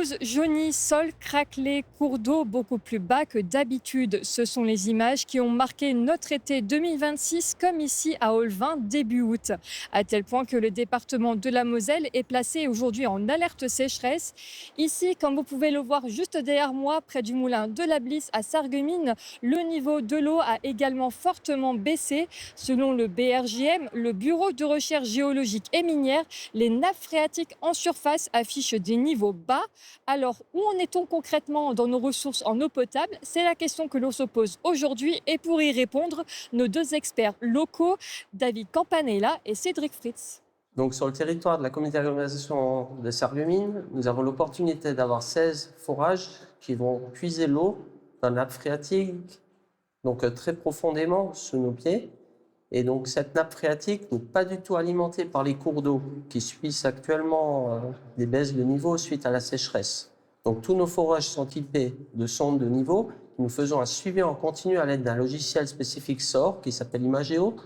Pelouse jaunie, sol craquelé, cours d'eau beaucoup plus bas que d'habitude. Ce sont les images qui ont marqué notre été 2026, comme ici à Olvin début août. À tel point que le département de la Moselle est placé aujourd'hui en alerte sécheresse. Ici, comme vous pouvez le voir juste derrière moi, près du moulin de la Blisse à Sarreguemines, le niveau de l'eau a également fortement baissé. Selon le BRJM, le Bureau de recherche géologique et minière, les nappes phréatiques en surface affichent des niveaux bas. Alors, où en est-on concrètement dans nos ressources en eau potable? C'est la question que l'on se pose aujourd'hui. Et pour y répondre, nos deux experts locaux, David Campanella et Cédric Fritz. Donc, sur le territoire de la communauté d'agglomération de Sarreguemines, nous avons l'opportunité d'avoir 16 forages qui vont puiser l'eau dans la nappe phréatique, donc très profondément sous nos pieds. Et donc, cette nappe phréatique n'est pas du tout alimentée par les cours d'eau qui subissent actuellement des baisses de niveau suite à la sécheresse. Donc, tous nos forages sont équipés de sondes de niveau. Nous faisons un suivi en continu à l'aide d'un logiciel spécifique SOR qui s'appelle Imageo.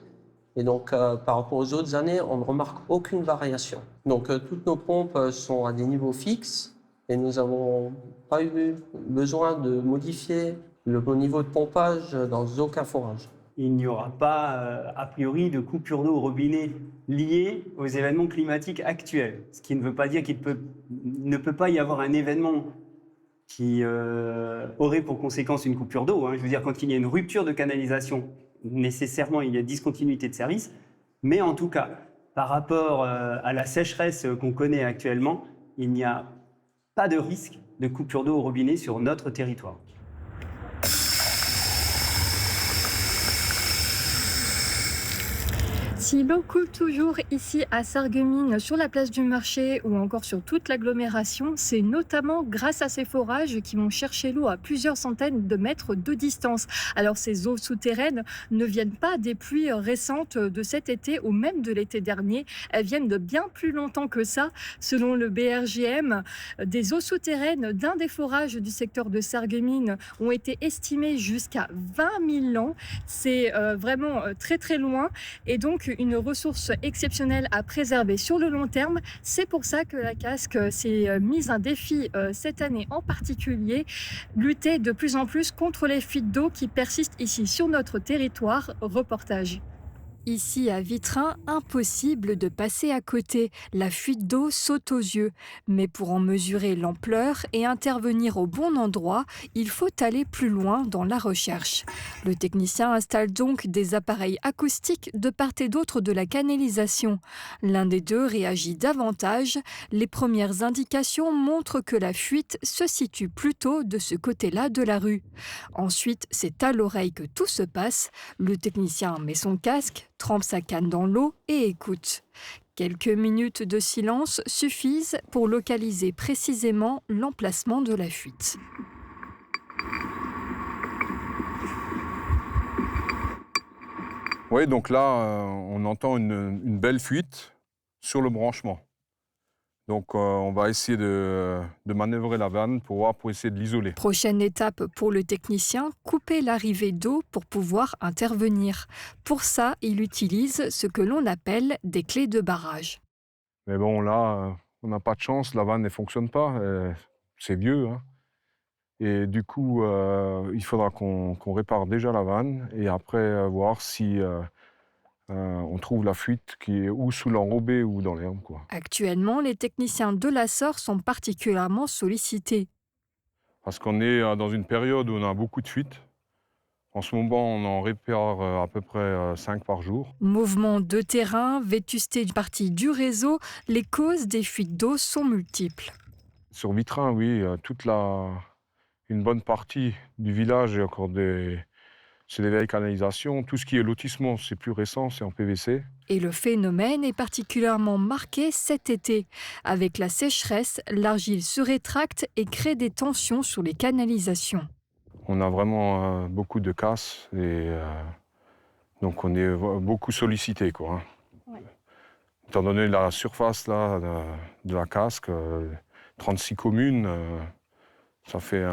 Et donc, par rapport aux autres années, on ne remarque aucune variation. Donc, toutes nos pompes sont à des niveaux fixes et nous n'avons pas eu besoin de modifier le niveau de pompage dans aucun forage. Il n'y aura pas, a priori, de coupure d'eau au robinet liée aux événements climatiques actuels. Ce qui ne veut pas dire qu'il ne peut pas y avoir un événement qui aurait pour conséquence une coupure d'eau. Je veux dire, quand il y a une rupture de canalisation, nécessairement, il y a discontinuité de service. Mais en tout cas, par rapport à la sécheresse qu'on connaît actuellement, il n'y a pas de risque de coupure d'eau au robinet sur notre territoire. Si l'eau coule toujours ici à Sarreguemines, sur la place du marché ou encore sur toute l'agglomération, c'est notamment grâce à ces forages qui vont chercher l'eau à plusieurs centaines de mètres de distance. Alors ces eaux souterraines ne viennent pas des pluies récentes de cet été ou même de l'été dernier, elles viennent de bien plus longtemps que ça. Selon le BRJM, des eaux souterraines d'un des forages du secteur de Sarreguemines ont été estimées jusqu'à 20 000 ans. C'est vraiment très très loin et donc une ressource exceptionnelle à préserver sur le long terme. C'est pour ça que la Casque s'est mise un défi cette année en particulier, lutter de plus en plus contre les fuites d'eau qui persistent ici sur notre territoire. Reportage. Ici à Vitrain, impossible de passer à côté. La fuite d'eau saute aux yeux. Mais pour en mesurer l'ampleur et intervenir au bon endroit, il faut aller plus loin dans la recherche. Le technicien installe donc des appareils acoustiques de part et d'autre de la canalisation. L'un des deux réagit davantage. Les premières indications montrent que la fuite se situe plutôt de ce côté-là de la rue. Ensuite, c'est à l'oreille que tout se passe. Le technicien met son casque, trempe sa canne dans l'eau et écoute. Quelques minutes de silence suffisent pour localiser précisément l'emplacement de la fuite. Oui, donc là, on entend une belle fuite sur le branchement. Donc on va essayer de manœuvrer la vanne pour essayer de l'isoler. Prochaine étape pour le technicien, couper l'arrivée d'eau pour pouvoir intervenir. Pour ça, il utilise ce que l'on appelle des clés de barrage. Mais bon, là, on n'a pas de chance, la vanne ne fonctionne pas. C'est vieux, hein. Et du coup, il faudra qu'on répare déjà la vanne et après voir si on trouve la fuite qui est ou sous l'enrobé ou dans l'herbe, quoi. Actuellement, les techniciens de la SOR sont particulièrement sollicités. Parce qu'on est dans une période où on a beaucoup de fuites. En ce moment, on en répare à peu près 5 par jour. Mouvement de terrain, vétusté d'une partie du réseau, les causes des fuites d'eau sont multiples. Sur Vitrain, oui, une bonne partie du village est encore c'est des vieilles canalisations. Tout ce qui est lotissement, c'est plus récent, c'est en PVC. Et le phénomène est particulièrement marqué cet été. Avec la sécheresse, l'argile se rétracte et crée des tensions sur les canalisations. On a vraiment beaucoup de casse et donc on est beaucoup sollicité, quoi. Ouais. Étant donné la surface là, de la casque, 36 communes, ça fait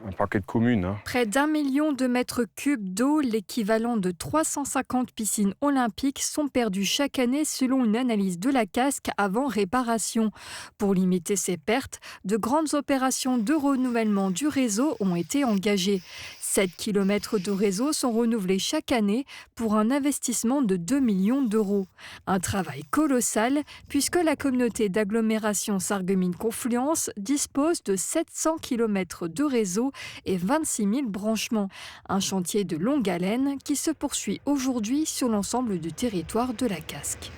un paquet de communes, hein. Près d'1 million de mètres cubes d'eau, l'équivalent de 350 piscines olympiques, sont perdus chaque année selon une analyse de la Casques avant réparation. Pour limiter ces pertes, de grandes opérations de renouvellement du réseau ont été engagées. 7 km de réseau sont renouvelés chaque année pour un investissement de 2 millions d'euros. Un travail colossal puisque la communauté d'agglomération Sarreguemines-Confluence dispose de 700 km de réseau et 26 000 branchements. Un chantier de longue haleine qui se poursuit aujourd'hui sur l'ensemble du territoire de la Casques.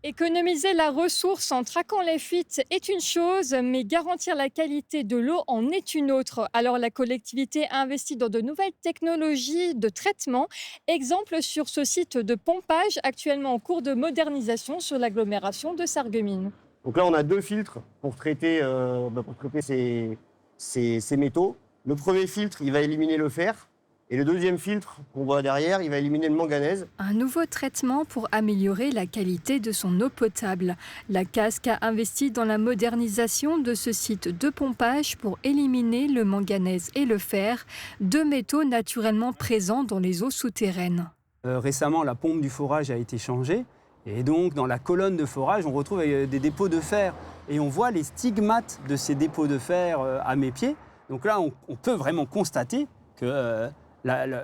Économiser la ressource en traquant les fuites est une chose, mais garantir la qualité de l'eau en est une autre. Alors la collectivité a investi dans de nouvelles technologies de traitement. Exemple sur ce site de pompage actuellement en cours de modernisation sur l'agglomération de Sarreguemines. Donc là, on a 2 filtres pour traiter ces métaux. Le premier filtre, il va éliminer le fer. Et le deuxième filtre qu'on voit derrière, il va éliminer le manganèse. Un nouveau traitement pour améliorer la qualité de son eau potable. La Casques a investi dans la modernisation de ce site de pompage pour éliminer le manganèse et le fer, 2 métaux naturellement présents dans les eaux souterraines. Récemment, la pompe du forage a été changée. Et donc, dans la colonne de forage, on retrouve des dépôts de fer. Et on voit les stigmates de ces dépôts de fer à mes pieds. Donc là, on peut vraiment constater que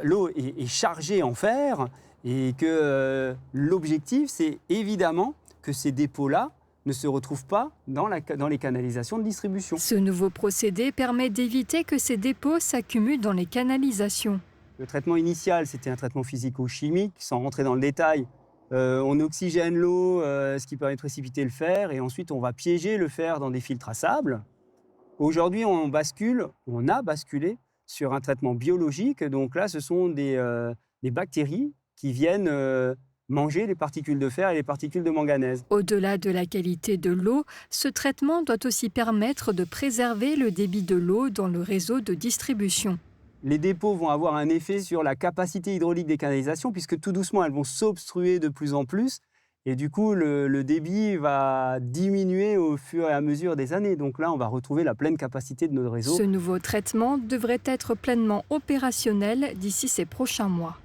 l'eau est chargée en fer et que l'objectif, c'est évidemment que ces dépôts-là ne se retrouvent pas dans les canalisations de distribution. Ce nouveau procédé permet d'éviter que ces dépôts s'accumulent dans les canalisations. Le traitement initial, c'était un traitement physico-chimique, sans rentrer dans le détail. On oxygène l'eau, ce qui permet de précipiter le fer, et ensuite on va piéger le fer dans des filtres à sable. Aujourd'hui, on a basculé sur un traitement biologique. Donc là, ce sont des bactéries qui viennent manger les particules de fer et les particules de manganèse. Au-delà de la qualité de l'eau, ce traitement doit aussi permettre de préserver le débit de l'eau dans le réseau de distribution. Les dépôts vont avoir un effet sur la capacité hydraulique des canalisations, puisque tout doucement, elles vont s'obstruer de plus en plus. Et du coup, le débit va diminuer au fur et à mesure des années. Donc là, on va retrouver la pleine capacité de notre réseau. Ce nouveau traitement devrait être pleinement opérationnel d'ici ces prochains mois.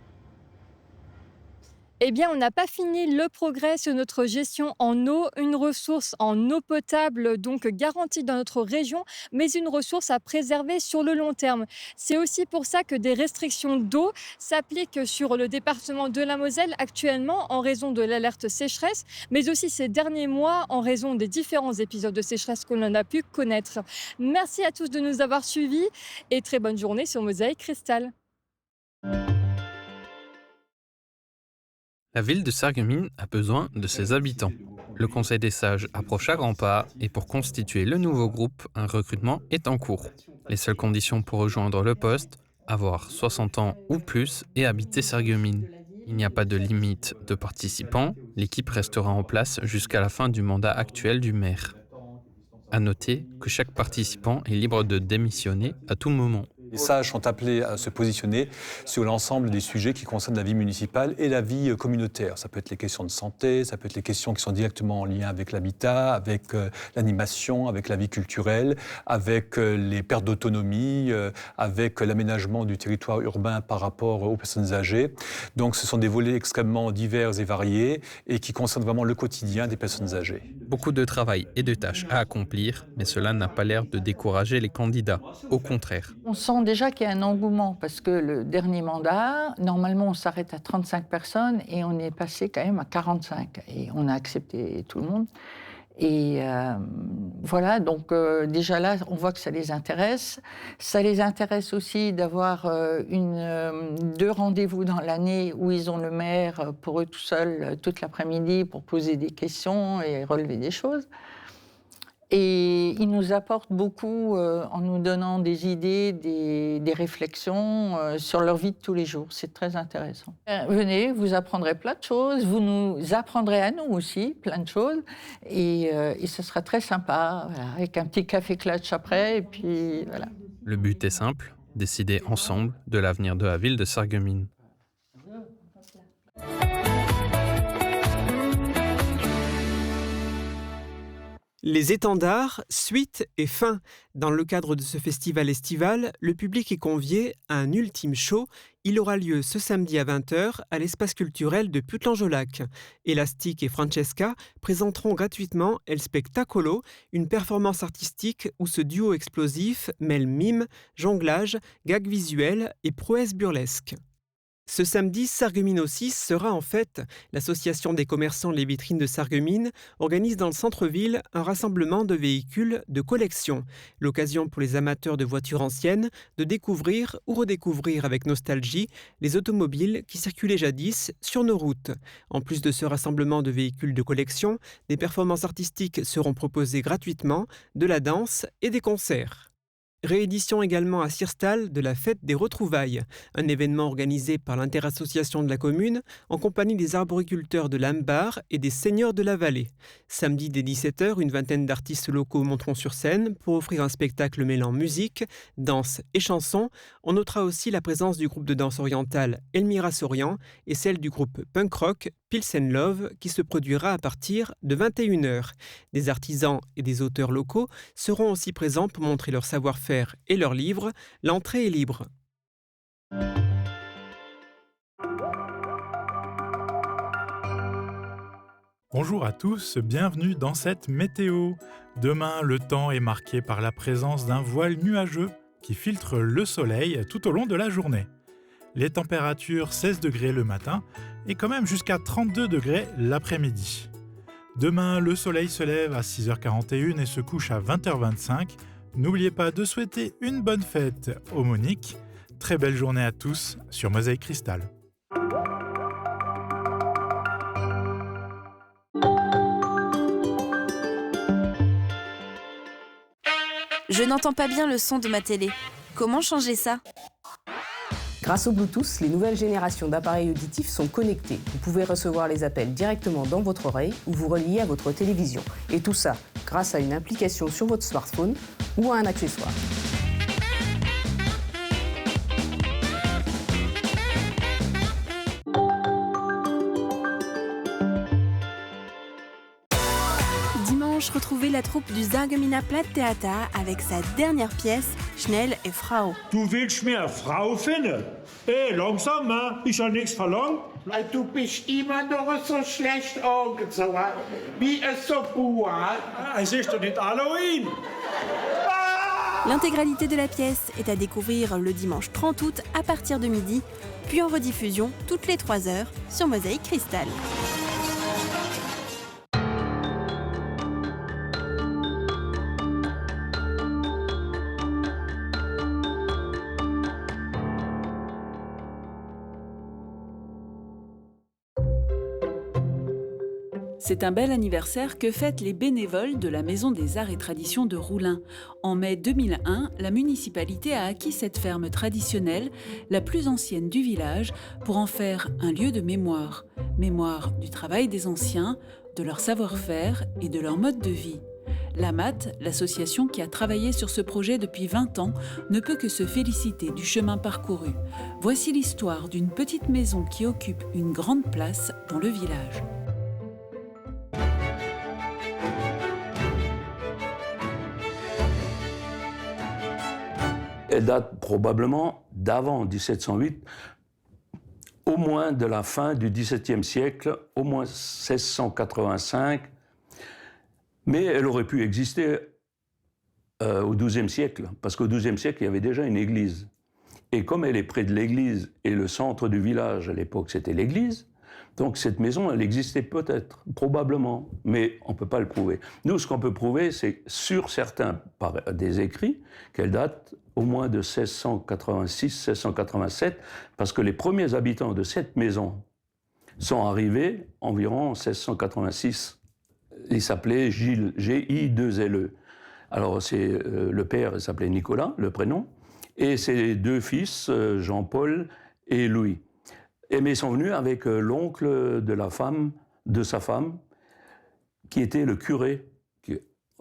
Eh bien, on n'a pas fini le progrès sur notre gestion en eau, une ressource en eau potable donc garantie dans notre région, mais une ressource à préserver sur le long terme. C'est aussi pour ça que des restrictions d'eau s'appliquent sur le département de la Moselle actuellement en raison de l'alerte sécheresse, mais aussi ces derniers mois en raison des différents épisodes de sécheresse que l'on a pu connaître. Merci à tous de nous avoir suivis et très bonne journée sur Mosaïque Cristal. La ville de Sarreguemines a besoin de ses habitants. Le Conseil des sages approche à grands pas et pour constituer le nouveau groupe, un recrutement est en cours. Les seules conditions pour rejoindre le poste, avoir 60 ans ou plus et habiter Sarreguemines. Il n'y a pas de limite de participants, l'équipe restera en place jusqu'à la fin du mandat actuel du maire. À noter que chaque participant est libre de démissionner à tout moment. Les sages sont appelés à se positionner sur l'ensemble des sujets qui concernent la vie municipale et la vie communautaire. Ça peut être les questions de santé, ça peut être les questions qui sont directement en lien avec l'habitat, avec l'animation, avec la vie culturelle, avec les pertes d'autonomie, avec l'aménagement du territoire urbain par rapport aux personnes âgées. Donc ce sont des volets extrêmement divers et variés et qui concernent vraiment le quotidien des personnes âgées. Beaucoup de travail et de tâches à accomplir, mais cela n'a pas l'air de décourager les candidats. Au contraire. On sent déjà qu'il y a un engouement parce que le dernier mandat, normalement, on s'arrête à 35 personnes et on est passé quand même à 45. Et on a accepté tout le monde. Et voilà, donc déjà là, on voit que ça les intéresse. Ça les intéresse aussi d'avoir 2 rendez-vous dans l'année où ils ont le maire pour eux tout seuls toute l'après-midi pour poser des questions et relever des choses. Et ils nous apportent beaucoup en nous donnant des idées, des réflexions sur leur vie de tous les jours. C'est très intéressant. Venez, vous apprendrez plein de choses, vous nous apprendrez à nous aussi plein de choses. Et ce sera très sympa, voilà, avec un petit café clutch après. Et puis voilà. Le but est simple, décider ensemble de l'avenir de la ville de Sarreguemines. Les étendards, suite et fin. Dans le cadre de ce festival estival, le public est convié à un ultime show. Il aura lieu ce samedi à 20h à l'espace culturel de Putlange-au-Lac. Elastic et Francesca présenteront gratuitement El Spectacolo, une performance artistique où ce duo explosif mêle mime, jonglage, gag visuel et prouesse burlesque. Ce samedi, Sarreguemines 6 sera en fête. L'association des commerçants Les Vitrines de Sarreguemines organise dans le centre-ville un rassemblement de véhicules de collection. L'occasion pour les amateurs de voitures anciennes de découvrir ou redécouvrir avec nostalgie les automobiles qui circulaient jadis sur nos routes. En plus de ce rassemblement de véhicules de collection, des performances artistiques seront proposées gratuitement, de la danse et des concerts. Réédition également à Sirstal de la Fête des Retrouvailles, un événement organisé par l'interassociation de la commune en compagnie des arboriculteurs de l'Ambar et des seigneurs de la vallée. Samedi dès 17h, une vingtaine d'artistes locaux monteront sur scène pour offrir un spectacle mêlant musique, danse et chansons. On notera aussi la présence du groupe de danse orientale Elmira Sorian et celle du groupe punk rock Pilsen Love qui se produira à partir de 21h. Des artisans et des auteurs locaux seront aussi présents pour montrer leur savoir-faire et leurs livres. L'entrée est libre. Bonjour à tous, bienvenue dans cette météo. Demain, le temps est marqué par la présence d'un voile nuageux qui filtre le soleil tout au long de la journée. Les températures 16 degrés le matin et quand même jusqu'à 32 degrés l'après-midi. Demain, le soleil se lève à 6h41 et se couche à 20h25. N'oubliez pas de souhaiter une bonne fête aux Moniques. Très belle journée à tous sur Mosaïque Cristal. Je n'entends pas bien le son de ma télé. Comment changer ça ? Grâce au Bluetooth, les nouvelles générations d'appareils auditifs sont connectés. Vous pouvez recevoir les appels directement dans votre oreille ou vous relier à votre télévision. Et tout ça grâce à une application sur votre smartphone ou à un accessoire. Dimanche, retrouvez la troupe du Sarregueminer Platttheater avec sa dernière pièce, Schnell et Frau. Du willst mir eine Frau finden? Langsam, hein? Ich habe nichts verlangt. Du bist immer noch so schlecht angezogen, wie ein Sopua. Es ist doch nicht Halloween. L'intégralité de la pièce est à découvrir le dimanche 30 août à partir de midi, puis en rediffusion toutes les 3 heures sur Mosaïque Cristal. C'est un bel anniversaire que fêtent les bénévoles de la Maison des Arts et Traditions de Roulin. En mai 2001, la municipalité a acquis cette ferme traditionnelle, la plus ancienne du village, pour en faire un lieu de mémoire. Mémoire du travail des anciens, de leur savoir-faire et de leur mode de vie. L'AMAT, l'association qui a travaillé sur ce projet depuis 20 ans, ne peut que se féliciter du chemin parcouru. Voici l'histoire d'une petite maison qui occupe une grande place dans le village. Elle date probablement d'avant 1708, au moins de la fin du XVIIe siècle, au moins 1685, mais elle aurait pu exister au XIIe siècle, parce qu'au XIIe siècle, il y avait déjà une église. Et comme elle est près de l'église, et le centre du village à l'époque, c'était l'église, donc cette maison, elle existait peut-être, probablement, mais on ne peut pas le prouver. Nous, ce qu'on peut prouver, c'est sur certains par des écrits qu'elle date au moins de 1686-1687, parce que les premiers habitants de cette maison sont arrivés environ en 1686. Ils s'appelaient Gilles, G-I-2-L-E. Alors, le père s'appelait Nicolas, le prénom, et ses 2 fils, Jean-Paul et Louis. Mais ils sont venus avec l'oncle de sa femme, qui était le curé.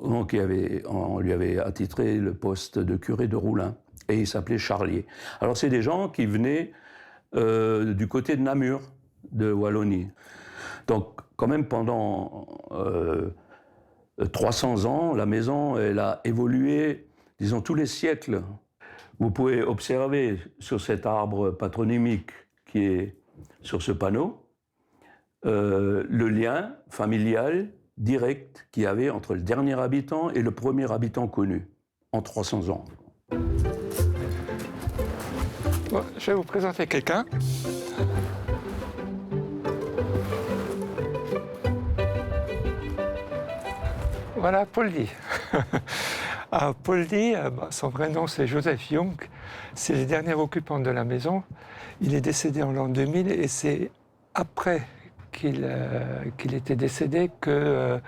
Donc, on lui avait attitré le poste de curé de Roulin. Et il s'appelait Charlier. Alors, c'est des gens qui venaient du côté de Namur, de Wallonie. Donc, quand même, pendant 300 ans. La maison, elle a évolué, disons, tous les siècles. Vous pouvez observer sur cet arbre patronymique qui est sur ce panneau le lien familial direct qu'il y avait entre le dernier habitant et le premier habitant connu en 300 ans. Bon, je vais vous présenter quelqu'un. Voilà, Paul Dy. Paul Dy, son vrai nom c'est Joseph Young, c'est le dernier occupant de la maison. Il est décédé en l'an 2000 et c'est après qu'il était décédé que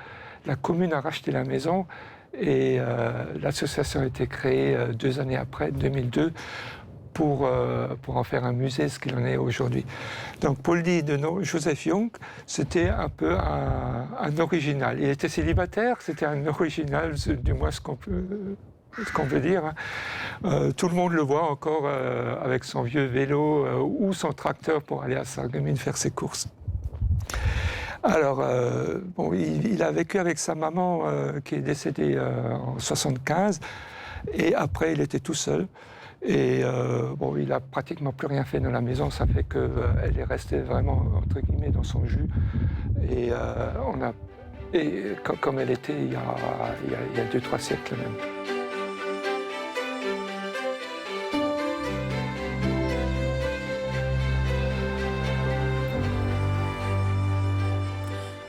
la commune a racheté la maison et l'association a été créée 2 années après, 2002, pour en faire un musée, ce qu'il en est aujourd'hui. Donc Paul Dy, de nom Joseph Young, c'était un peu un original. Il était célibataire, c'était un original, du moins ce qu'on peut dire. Tout le monde le voit encore avec son vieux vélo ou son tracteur pour aller à Sarreguemines faire ses courses. Alors, il a vécu avec sa maman qui est décédée en 1975, et après il était tout seul. Et il n'a pratiquement plus rien fait dans la maison, ça fait qu'elle est restée vraiment, entre guillemets, dans son jus. Et, comme elle était il y a 2-3 siècles même.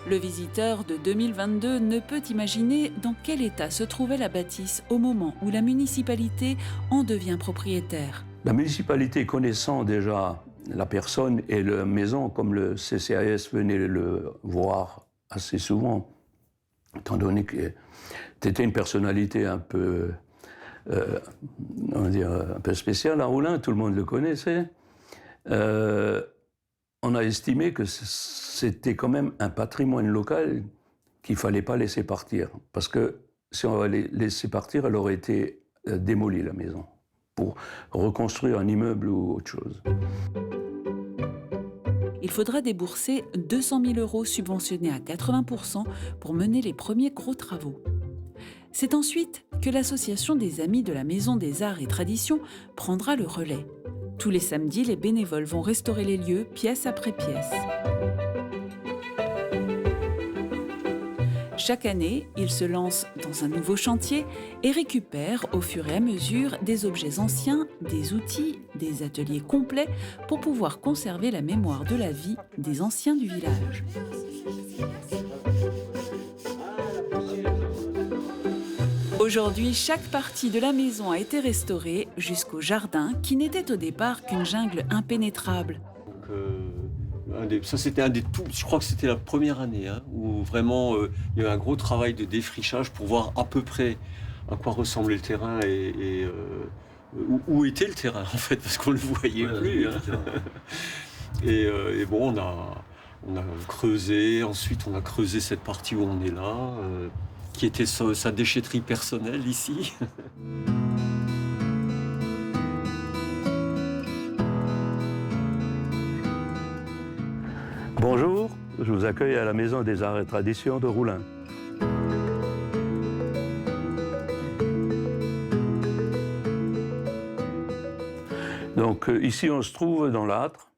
Le visiteur de 2022 ne peut imaginer dans quel état se trouvait la bâtisse au moment où la municipalité en devient propriétaire. La municipalité, connaissant déjà la personne et la maison, comme le CCAS venait le voir assez souvent, étant donné que c'était une personnalité un peu, un peu spéciale à Roulin, tout le monde le connaissait, on a estimé que c'était quand même un patrimoine local qu'il ne fallait pas laisser partir. Parce que si on avait laissé partir, elle aurait été démolie, la maison, pour reconstruire un immeuble ou autre chose. Il faudra débourser 200 000 € subventionnés à 80% pour mener les premiers gros travaux. C'est ensuite que l'association des Amis de la Maison des Arts et Traditions prendra le relais. Tous les samedis, les bénévoles vont restaurer les lieux, pièce après pièce. Chaque année, ils se lancent dans un nouveau chantier et récupèrent au fur et à mesure des objets anciens, des outils, des ateliers complets pour pouvoir conserver la mémoire de la vie des anciens du village. Aujourd'hui, chaque partie de la maison a été restaurée jusqu'au jardin qui n'était au départ qu'une jungle impénétrable. Ça, c'était un des tout. Je crois que c'était la première année où vraiment il y avait un gros travail de défrichage pour voir à peu près à quoi ressemblait le terrain et où était le terrain en fait, parce qu'on ne le voyait plus. Et bon, on a creusé. Ensuite, on a creusé cette partie où on est là. Qui était sa déchetterie personnelle ici. Bonjour, je vous accueille à la Maison des Arts et Traditions de Roulin. Donc ici on se trouve dans l'âtre.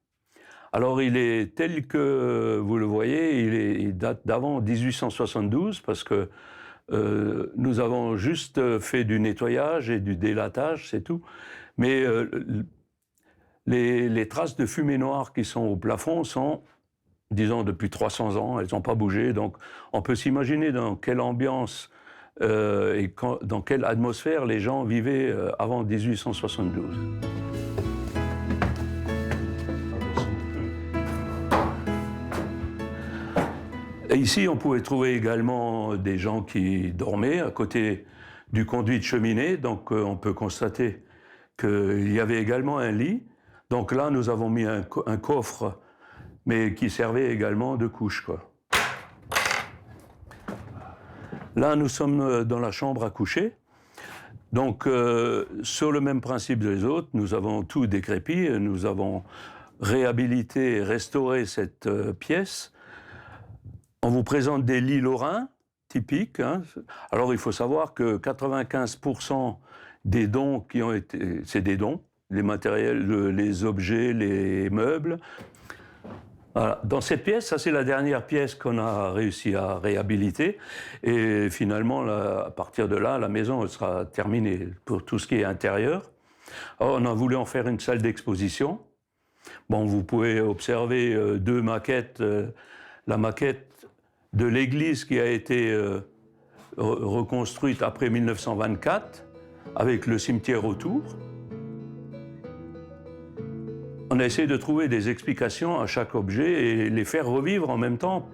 Alors il est tel que vous le voyez, il date d'avant 1872 parce que nous avons juste fait du nettoyage et du délatage, c'est tout. Mais les traces de fumée noire qui sont au plafond sont, disons, depuis 300 ans, elles n'ont pas bougé. Donc on peut s'imaginer dans quelle ambiance et dans quelle atmosphère les gens vivaient avant 1872. Et ici, on pouvait trouver également des gens qui dormaient à côté du conduit de cheminée. Donc, on peut constater qu'il y avait également un lit. Donc là, nous avons mis un coffre, mais qui servait également de couche, quoi. Là, nous sommes dans la chambre à coucher. Donc, sur le même principe des autres, nous avons tout décrépit. Nous avons réhabilité et restauré cette pièce. On vous présente des lits lorrains, typique. Hein. Alors, il faut savoir que 95% des dons qui ont été... C'est des dons, les matériels, les objets, les meubles. Voilà. Dans cette pièce, ça c'est la dernière pièce qu'on a réussi à réhabiliter. Et finalement, là, à partir de là, la maison elle sera terminée pour tout ce qui est intérieur. Alors, on a voulu en faire une salle d'exposition. Bon, vous pouvez observer deux maquettes. La maquette de l'église qui a été reconstruite après 1924, avec le cimetière autour. On a essayé de trouver des explications à chaque objet et les faire revivre en même temps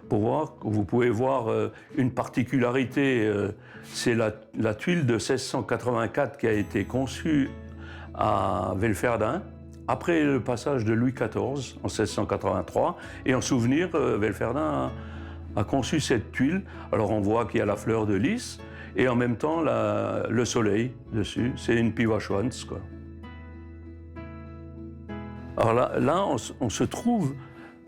pour voir. Vous pouvez voir une particularité, c'est la tuile de 1684 qui a été conçue à Welferdin après le passage de Louis XIV en 1683. Et en souvenir, Welferdin a conçu cette tuile. Alors on voit qu'il y a la fleur de lys et en même temps le soleil dessus. C'est une Pivaschwanz, quoi. Alors là on se trouve,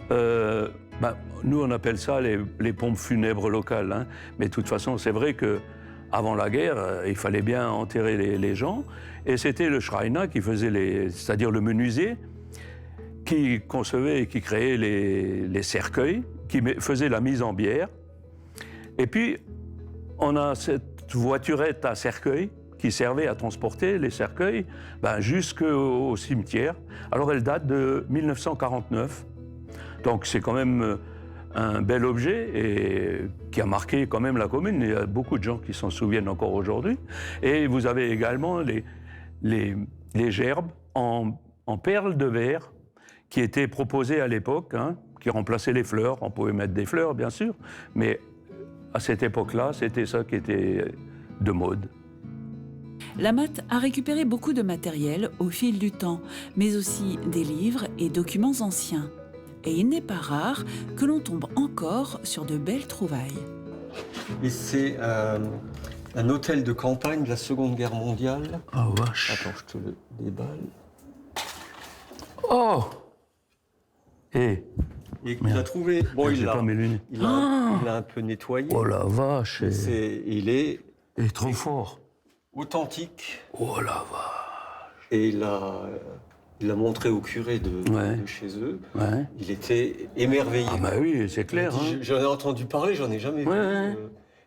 nous on appelle ça les pompes funèbres locales, hein. Mais de toute façon c'est vrai qu'avant la guerre, il fallait bien enterrer les gens, et c'était le Schreiner qui faisait c'est-à-dire le menuisier, qui concevait et qui créait les cercueils, qui faisait la mise en bière. Et puis on a cette voiturette à cercueil qui servait à transporter les cercueils jusqu'au cimetière. Alors elle date de 1949. Donc c'est quand même un bel objet et qui a marqué quand même la commune. Il y a beaucoup de gens qui s'en souviennent encore aujourd'hui. Et vous avez également les gerbes en perles de verre qui étaient proposées à l'époque, hein, qui remplaçaient les fleurs. On pouvait mettre des fleurs, bien sûr, mais à cette époque-là, c'était ça qui était de mode. Lamat a récupéré beaucoup de matériel au fil du temps, mais aussi des livres et documents anciens. Et il n'est pas rare que l'on tombe encore sur de belles trouvailles. Et c'est un hôtel de campagne de la Seconde Guerre mondiale. Oh vache. Attends, je te le déballe. Oh. Et il a trouvé... Bon, il pas mes lunettes. Il a un peu nettoyé. Oh la vache. Il est trop fort. Authentique. Oh la vache. Et il l'a montré au curé de chez eux. Ouais. Il était émerveillé. Ah bah oui, c'est clair. Hein. J'en ai entendu parler, j'en ai jamais vu.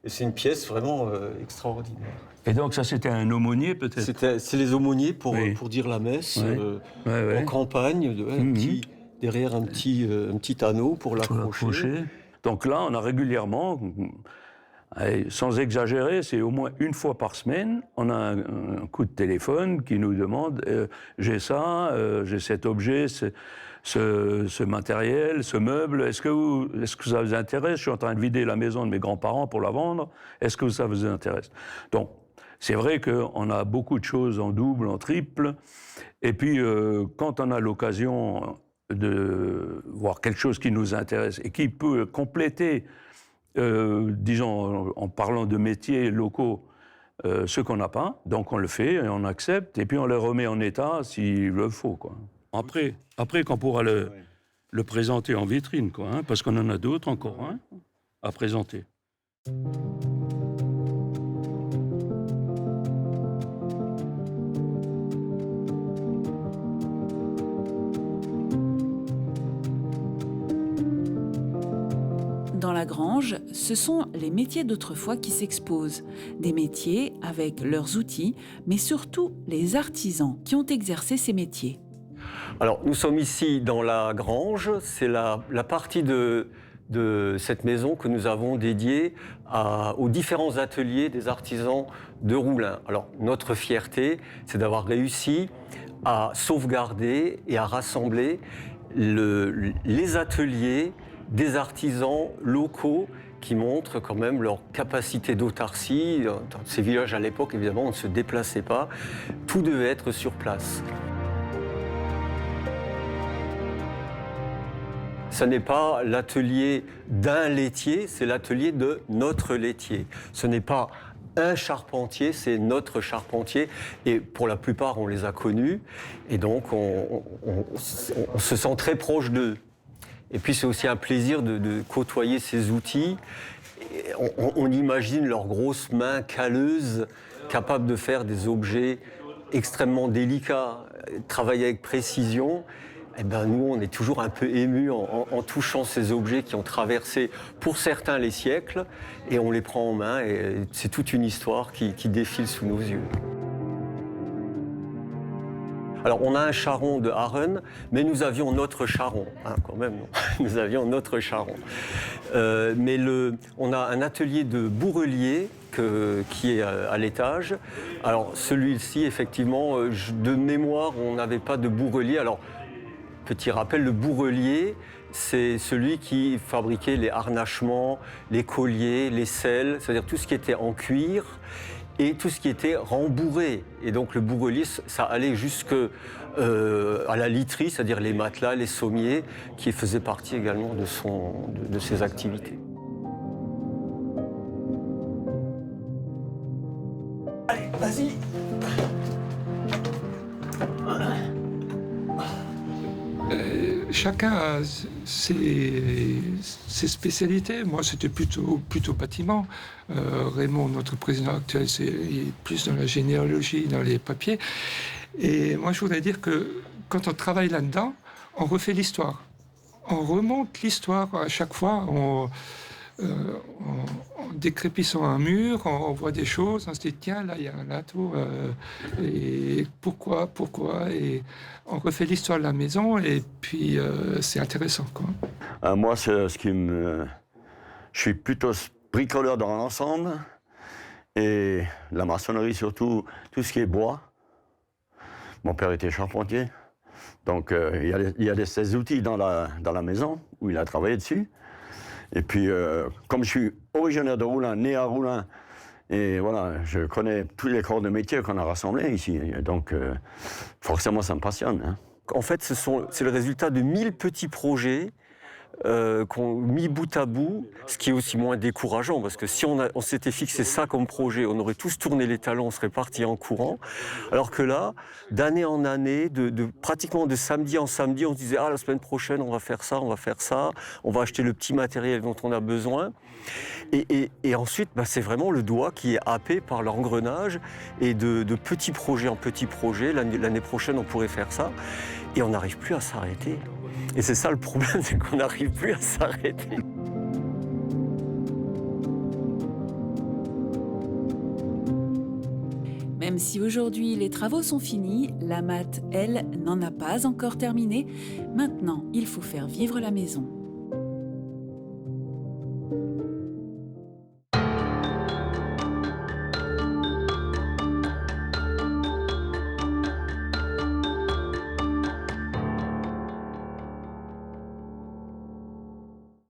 Et c'est une pièce vraiment extraordinaire. Et donc ça, c'était un aumônier peut-être? C'est les aumôniers pour dire la messe en campagne, derrière un petit anneau pour l'accrocher. Donc là, on a régulièrement... Sans exagérer, c'est au moins une fois par semaine, on a un coup de téléphone qui nous demande j'ai ça, j'ai cet objet, ce matériel, ce meuble, est-ce que ça vous intéresse? Je suis en train de vider la maison de mes grands-parents pour la vendre, est-ce que ça vous intéresse? Donc, c'est vrai qu'on a beaucoup de choses en double, en triple, et puis quand on a l'occasion de voir quelque chose qui nous intéresse et qui peut compléter disons, en parlant de métiers locaux, ce qu'on n'a pas, donc on le fait et on accepte, et puis on le remet en état s'il le faut, quoi. Après qu'on pourra le présenter en vitrine, quoi, hein, parce qu'on en a d'autres encore à présenter. Dans la grange, ce sont les métiers d'autrefois qui s'exposent. Des métiers avec leurs outils, mais surtout les artisans qui ont exercé ces métiers. Alors, nous sommes ici dans la grange. C'est la partie de cette maison que nous avons dédiée aux différents ateliers des artisans de Roulin. Alors, notre fierté, c'est d'avoir réussi à sauvegarder et à rassembler les ateliers des artisans locaux qui montrent quand même leur capacité d'autarcie. Dans ces villages à l'époque, évidemment, on ne se déplaçait pas. Tout devait être sur place. Ce n'est pas l'atelier d'un laitier, c'est l'atelier de notre laitier. Ce n'est pas un charpentier, c'est notre charpentier. Et pour la plupart, on les a connus. Et donc, on se sent très proche d'eux. Et puis c'est aussi un plaisir de côtoyer ces outils on imagine leurs grosses mains calleuses, capables de faire des objets extrêmement délicats, travailler avec précision. Eh ben, nous, on est toujours un peu émus en touchant ces objets qui ont traversé, pour certains, les siècles, et on les prend en main, et c'est toute une histoire qui défile sous nos yeux. Alors, on a un charron de Harren, mais nous avions notre charron, hein, quand même, non. Nous avions notre charron. Mais on a un atelier de bourrelier qui est à l'étage. Alors, celui-ci, effectivement, de mémoire, on n'avait pas de bourrelier. Alors, petit rappel, le bourrelier, c'est celui qui fabriquait les harnachements, les colliers, les selles, c'est-à-dire tout ce qui était en cuir et tout ce qui était rembourré. Et donc le bourrelier, ça allait jusque à la literie, c'est-à-dire les matelas, les sommiers, qui faisaient partie également de ses activités. Allez, vas-y. Chacun a ses spécialités. Moi, c'était plutôt bâtiment. Raymond, notre président actuel, il est plus dans la généalogie, dans les papiers. Et moi, je voudrais dire que quand on travaille là-dedans, on refait l'histoire. On remonte l'histoire à chaque fois. En décrépissant un mur, on voit des choses, on se dit tiens, là il y a un atout, et pourquoi, et on refait l'histoire de la maison, et puis c'est intéressant, quoi. Moi, c'est je suis plutôt bricoleur dans l'ensemble, et la maçonnerie surtout, tout ce qui est bois. Mon père était charpentier, donc il y a ces outils dans la maison où il a travaillé dessus. Et puis, comme je suis originaire de Roulin, né à Roulin, et voilà, je connais tous les corps de métier qu'on a rassemblés ici. Donc, forcément, ça me passionne. Hein. En fait, c'est le résultat de 1000 petits projets qu'on mis bout à bout, ce qui est aussi moins décourageant, parce que si on s'était fixé ça comme projet, on aurait tous tourné les talons, on serait partis en courant. Alors que là, d'année en année, pratiquement de samedi en samedi, on se disait « Ah, la semaine prochaine, on va faire ça, on va acheter le petit matériel dont on a besoin ». Et ensuite, c'est vraiment le doigt qui est happé par l'engrenage, et de petits projets en petits projets. L'année prochaine, on pourrait faire ça, et on n'arrive plus à s'arrêter. Et c'est ça le problème, c'est qu'on n'arrive plus à s'arrêter. Même si aujourd'hui les travaux sont finis, la Mat, elle, n'en a pas encore terminé. Maintenant, il faut faire vivre la maison.